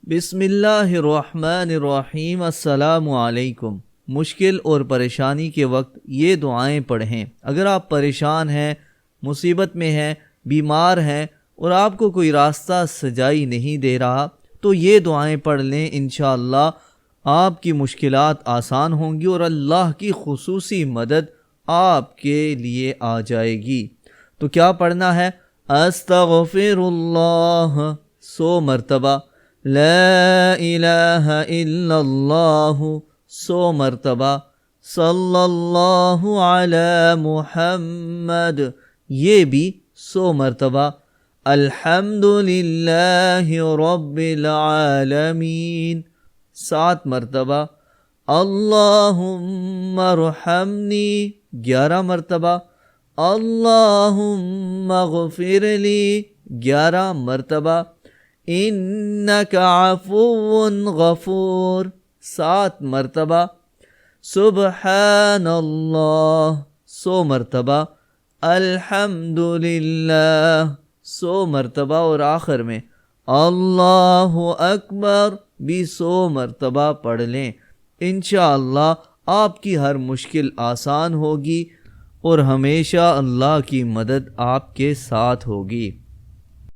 بسم اللہ الرحمن الرحیم۔ السلام علیکم۔ مشکل اور پریشانی کے وقت یہ دعائیں پڑھیں۔ اگر آپ پریشان ہیں، مصیبت میں ہیں، بیمار ہیں اور آپ کو کوئی راستہ سجائی نہیں دے رہا تو یہ دعائیں پڑھ لیں، انشاءاللہ آپ کی مشکلات آسان ہوں گی اور اللہ کی خصوصی مدد آپ کے لیے آ جائے گی۔ تو کیا پڑھنا ہے؟ استغفر اللہ 100 مرتبہ، لا الہ الا اللہ 100 مرتبہ، صلی اللہ علی محمد یہ بھی 100 مرتبہ، الحمد للہ رب العالمین 7 مرتبہ، اللہم ارحمنی 11 مرتبہ، اللہم اغفر لی 11 مرتبہ، انک عفو غفور 7 مرتبہ، سبحان اللہ 100 مرتبہ، الحمد للہ 100 مرتبہ، اور آخر میں اللہ اکبر بھی 100 مرتبہ پڑھ لیں۔ انشاءاللہ آپ کی ہر مشکل آسان ہوگی اور ہمیشہ اللہ کی مدد آپ کے ساتھ ہوگی۔